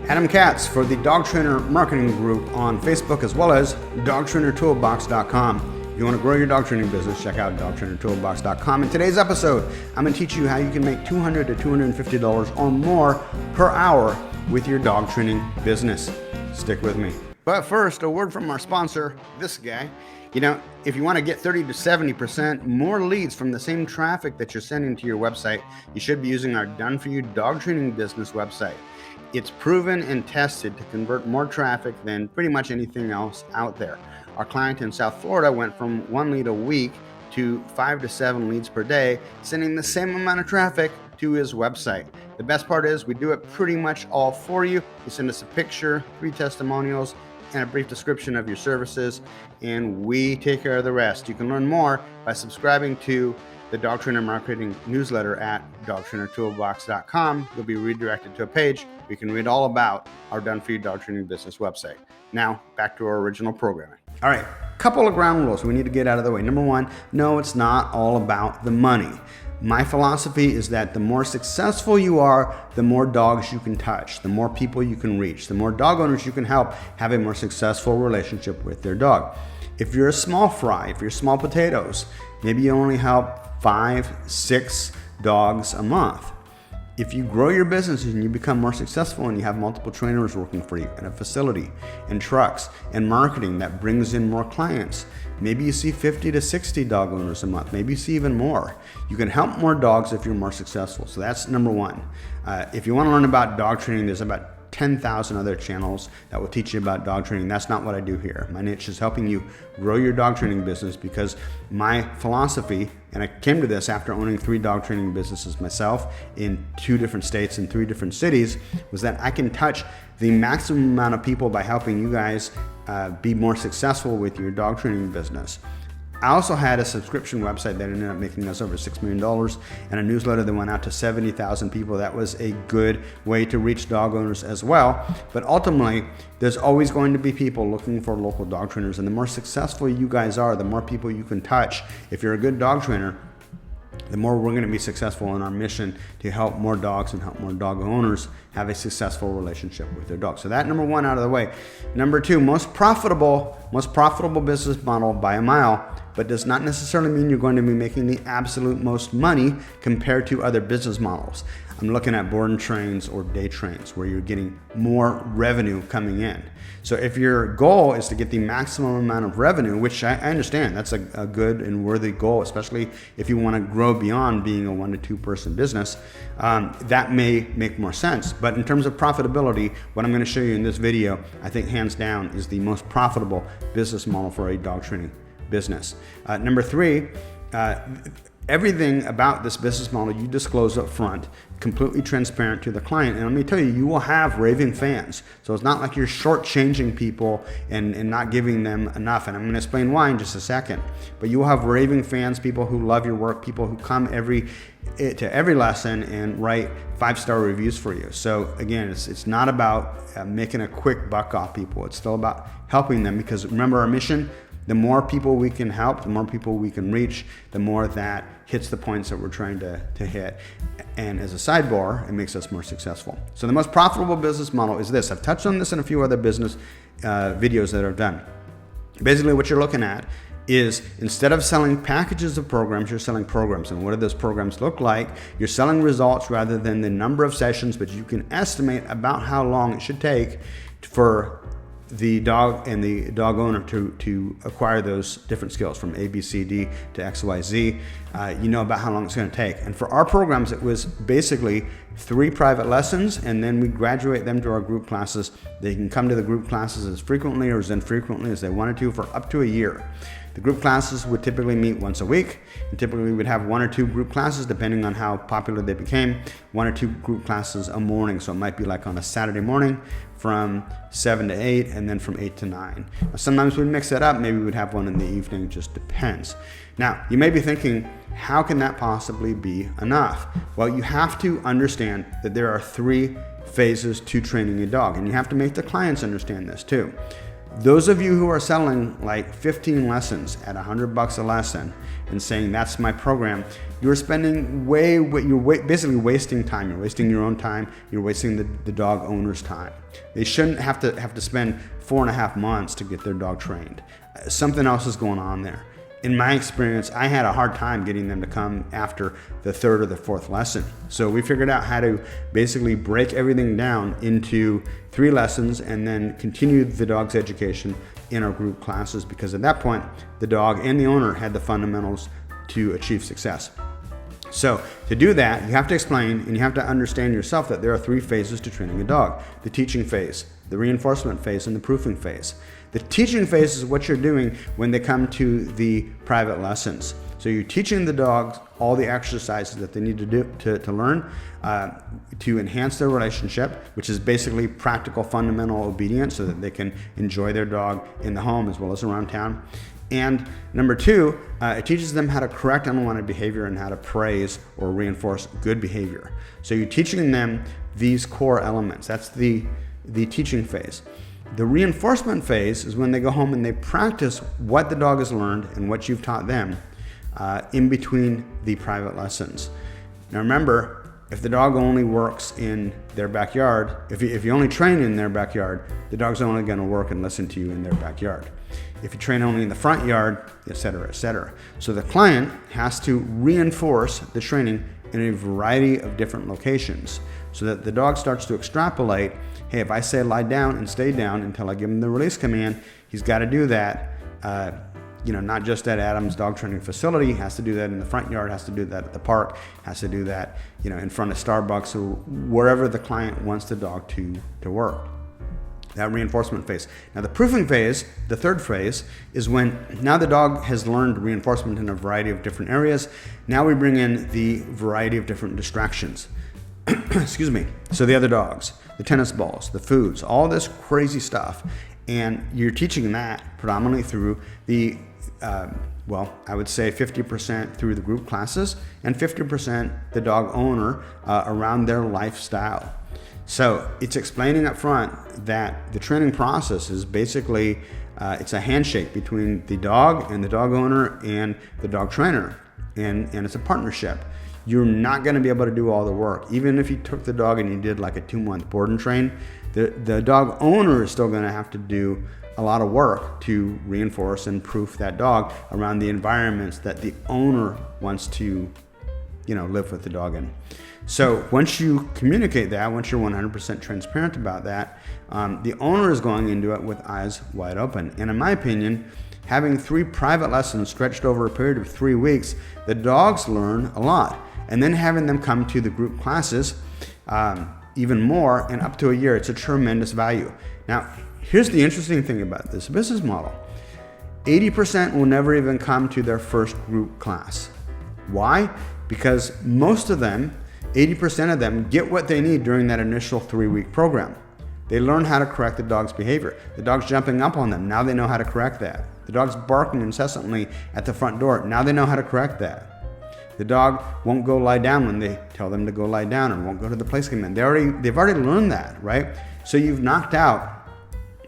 Adam Katz for the Dog Trainer Marketing Group on Facebook, as well as dogtrainertoolbox.com. If you want to grow your dog training business, check out dogtrainertoolbox.com. In today's episode, I'm going to teach you how you can make $200 to $250 or more per hour with your dog training business. Stick with me. But first, a word from our sponsor, this guy. You know, if you want to get 30 to 70% more leads from the same traffic that you're sending to your website, you should be using our Done For You dog training business website. It's proven and tested to convert more traffic than pretty much anything else out there. Our client in South Florida went from 1 lead a week to 5 to 7 leads per day, sending the same amount of traffic to his website. The best part is we do it pretty much all for you. You send us a picture, 3 testimonials, and a brief description of your services, and we take care of the rest. You can learn more by subscribing to the Dog Trainer Marketing newsletter at dogtrainertoolbox.com. You'll be redirected to a page where you can read all about our Done For You dog training business website. Now, back to our original programming. All right, couple of ground rules we need to get out of the way. Number one, no, it's not all about the money. My philosophy is that the more successful you are, the more dogs you can touch, the more people you can reach, the more dog owners you can help have a more successful relationship with their dog. If you're a small fry, if you're small potatoes, maybe you only help 5, 6 dogs a month. If you grow your business and you become more successful and you have multiple trainers working for you in a facility and trucks and marketing that brings in more clients, maybe you see 50 to 60 dog owners a month, maybe you see even more. You can help more dogs if you're more successful. So that's number one. If you want to learn about dog training, there's about 10,000 other channels that will teach you about dog training. That's not what I do here. My niche is helping you grow your dog training business, because my philosophy, and I came to this after owning 3 dog training businesses myself in 2 different states and 3 different cities, was that I can touch the maximum amount of people by helping you guys be more successful with your dog training business. I also had a subscription website that ended up making us over $6 million, and a newsletter that went out to 70,000 people. That was a good way to reach dog owners as well. But ultimately, there's always going to be people looking for local dog trainers. And the more successful you guys are, the more people you can touch. If you're a good dog trainer, the more we're going to be successful in our mission to help more dogs and help more dog owners have a successful relationship with their dogs. So that number one out of the way. Number two, most profitable business model by a mile, but does not necessarily mean you're going to be making the absolute most money compared to other business models. I'm looking at board and trains or day trains where you're getting more revenue coming in. So if your goal is to get the maximum amount of revenue, which I understand, that's a good and worthy goal, especially if you want to grow beyond being a 1 to 2 person business, that may make more sense. But in terms of profitability, what I'm going to show you in this video, I think hands down is the most profitable business model for a dog training business. Number 3, everything about this business model you disclose up front, completely transparent to the client. And let me tell you, you will have raving fans. So it's not like you're shortchanging people and not giving them enough. And I'm going to explain why in just a second. But you will have raving fans, people who love your work, people who come to every lesson and write 5-star reviews for you. So again, it's not about making a quick buck off people. It's still about helping them, because remember our mission. The more people we can help, the more people we can reach, the more that hits the points that we're trying to hit. And as a sidebar, it makes us more successful. So the most profitable business model is this. I've touched on this in a few other business videos that I've done. Basically what you're looking at is, instead of selling packages of programs, you're selling programs. And what do those programs look like? You're selling results rather than the number of sessions, but you can estimate about how long it should take for the dog and the dog owner to acquire those different skills from A, B, C, D to X, Y, Z. You know about how long it's going to take. And for our programs, it was basically 3 private lessons, and then we graduate them to our group classes. They can come to the group classes as frequently or as infrequently as they wanted to for up to a year. The group classes would typically meet once a week, and typically we would have 1 or 2 group classes depending on how popular they became. 1 or 2 group classes a morning, so it might be like on a Saturday morning from 7 to 8, and then from 8 to 9. Now, sometimes we'd mix that up, maybe we'd have one in the evening, just depends. Now, you may be thinking, how can that possibly be enough? Well, you have to understand that there are 3 phases to training a dog, and you have to make the clients understand this too. Those of you who are selling like 15 lessons at $100 a lesson and saying that's my program, you're spending basically wasting time. You're wasting your own time. You're wasting the dog owner's time. They shouldn't have to spend 4.5 months to get their dog trained. Something else is going on there. In my experience, I had a hard time getting them to come after the third or the fourth lesson. So we figured out how to basically break everything down into 3 lessons and then continue the dog's education in our group classes, because at that point, the dog and the owner had the fundamentals to achieve success. So to do that, you have to explain and you have to understand yourself that there are 3 phases to training a dog: the teaching phase, the reinforcement phase, and the proofing phase. The teaching phase is what you're doing when they come to the private lessons. So you're teaching the dogs all the exercises that they need to do to learn to enhance their relationship, which is basically practical fundamental obedience so that they can enjoy their dog in the home as well as around town. And number 2, it teaches them how to correct unwanted behavior and how to praise or reinforce good behavior. So you're teaching them these core elements. That's the teaching phase. The reinforcement phase is when they go home and they practice what the dog has learned and what you've taught them in between the private lessons. Now remember, if the dog only works in their backyard, if you only train in their backyard, the dog's only going to work and listen to you in their backyard. If you train only in the front yard, etc., etc. So the client has to reinforce the training in a variety of different locations so that the dog starts to extrapolate. Hey, if I say lie down and stay down until I give him the release command, he's got to do that. Not just at Adam's dog training facility. He has to do that in the front yard, has to do that at the park, has to do that, in front of Starbucks or wherever the client wants the dog to work. That reinforcement phase. Now the proofing phase, the third phase, is when now the dog has learned reinforcement in a variety of different areas. Now we bring in the variety of different distractions. Excuse me. So the other dogs, the tennis balls, the foods, all this crazy stuff. And you're teaching that predominantly through the, I would say 50% through the group classes and 50% the dog owner around their lifestyle. So it's explaining up front that the training process is basically, it's a handshake between the dog and the dog owner and the dog trainer. And it's a partnership. You're not going to be able to do all the work. Even if you took the dog and you did like a 2-month board and train, the dog owner is still going to have to do a lot of work to reinforce and proof that dog around the environments that the owner wants to, live with the dog in. So once you communicate that, once you're 100% transparent about that, the owner is going into it with eyes wide open. And in my opinion, having 3 private lessons stretched over a period of 3 weeks, the dogs learn a lot. And then having them come to the group classes, even more, and up to a year, it's a tremendous value. Now, here's the interesting thing about this business model. 80% will never even come to their first group class. Why? Because most of them, 80% of them, get what they need during that initial 3-week program. They learn how to correct the dog's behavior. The dog's jumping up on them. Now they know how to correct that. The dog's barking incessantly at the front door. Now they know how to correct that. The dog won't go lie down when they tell them to go lie down, and won't go to the place command. They've already learned that, right? So you've knocked out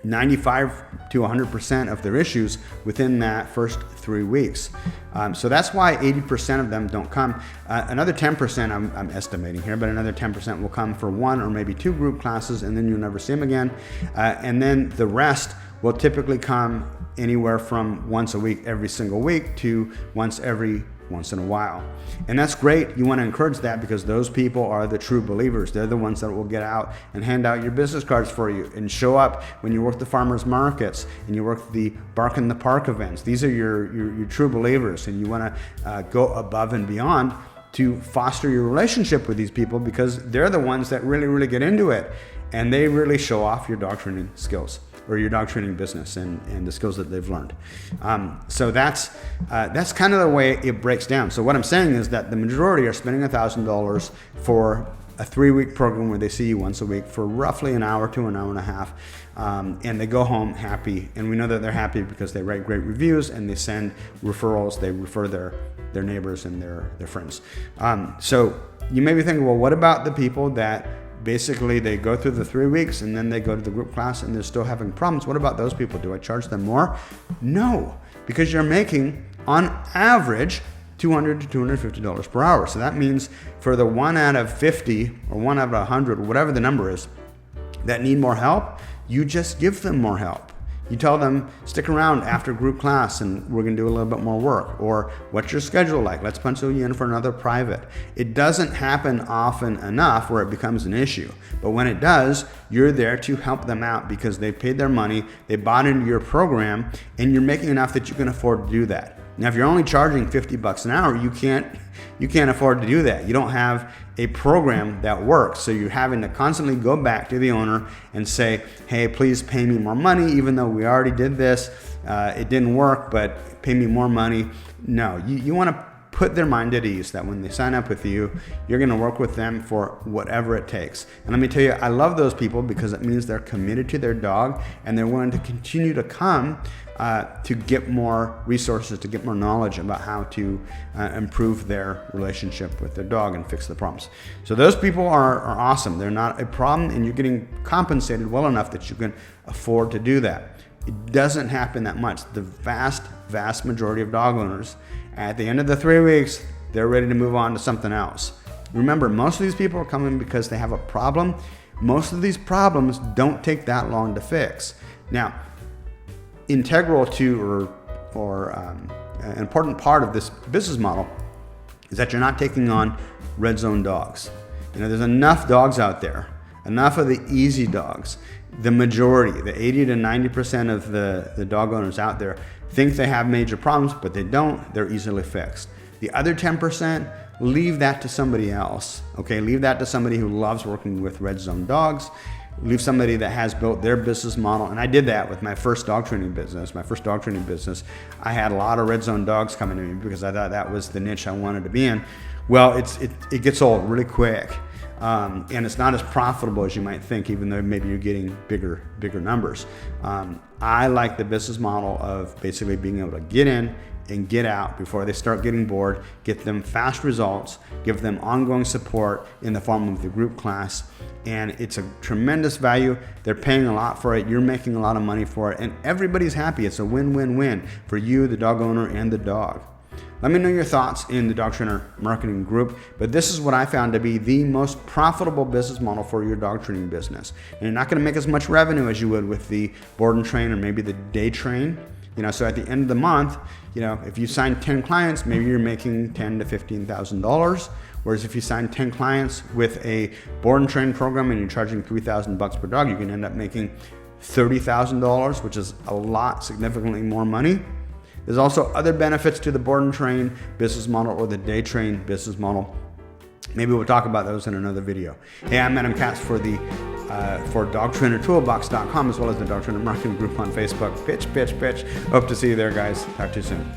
95 to 100% of their issues within that first 3 weeks. So that's why 80% of them don't come. Another 10%, I'm estimating here, but another 10% will come for 1 or maybe 2 group classes, and then you'll never see them again. And then the rest will typically come anywhere from once a week, every single week, to once in a while. And that's great. You want to encourage that, because those people are the true believers. They're the ones that will get out and hand out your business cards for you and show up when you work the farmers markets and you work the Bark in the Park events. These are your true believers, and you want to go above and beyond to foster your relationship with these people, because they're the ones that really, really get into it, and they really show off your dog training skills or your dog training business and the skills that they've learned. So that's kind of the way it breaks down. So what I'm saying is that the majority are spending $1,000 for a 3-week program where they see you once a week for roughly an hour to an hour and a half, and they go home happy. And we know that they're happy because they write great reviews and they send referrals. They refer their neighbors and their friends. So you may be thinking, well, what about the people that basically they go through the 3 weeks and then they go to the group class and they're still having problems. What about those people? Do I charge them more? No, because you're making on average $200 to $250 per hour. So that means for the 1 out of 50 or 1 out of 100, whatever the number is, that need more help, you just give them more help. You tell them, stick around after group class and we're gonna do a little bit more work. Or what's your schedule like? Let's pencil you in for another private. It doesn't happen often enough where it becomes an issue. But when it does, you're there to help them out because they paid their money, they bought into your program, and you're making enough that you can afford to do that. Now, if you're only charging $50 an hour, you can't afford to do that. You don't have a program that works. So you're having to constantly go back to the owner and say, hey, please pay me more money, even though we already did this. It didn't work, but pay me more money. No, you want to put their mind at ease that when they sign up with you, you're going to work with them for whatever it takes. And let me tell you, I love those people because it means they're committed to their dog and they're willing to continue to come to get more resources, to get more knowledge about how to improve their relationship with their dog and fix the problems. So those people are awesome. They're not a problem and you're getting compensated well enough that you can afford to do that. It doesn't happen that much. The vast majority of dog owners, at the end of the 3 weeks, they're ready to move on to something else. Remember, most of these people are coming because they have a problem. Most of these problems don't take that long to fix. Now, integral to or an important part of this business model is that you're not taking on red zone dogs. You know, there's enough dogs out there, enough of the easy dogs. The majority, the 80 to 90% of the dog owners out there think they have major problems, but they don't. They're easily fixed. The other 10%, leave that to somebody else. Okay, leave that to somebody who loves working with red zone dogs. Leave somebody that has built their business model. And I did that with my first dog training business. I had a lot of red zone dogs coming to me because I thought that was the niche I wanted to be in. Well, it gets old really quick. And it's not as profitable as you might think, even though maybe you're getting bigger numbers. I like the business model of basically being able to get in and get out before they start getting bored, get them fast results, give them ongoing support in the form of the group class. And it's a tremendous value. They're paying a lot for it. You're making a lot of money for it. And everybody's happy. It's a win-win-win for you, the dog owner, and the dog. Let me know your thoughts in the Dog Trainer Marketing Group, but this is what I found to be the most profitable business model for your dog training business. And you're not going to make as much revenue as you would with the board and train or maybe the day train. So at the end of the month, if you sign 10 clients, maybe you're making $10,000 to $15,000. Whereas if you sign 10 clients with a board and train program and you're charging $3,000 per dog, you can end up making $30,000, which is a lot, significantly more money. There's also other benefits to the board and train business model or the day train business model. Maybe we'll talk about those in another video. Hey, I'm Adam Katz for DogTrainerToolbox.com as well as the Dog Trainer Marketing Group on Facebook. Pitch. Hope to see you there, guys. Talk to you soon.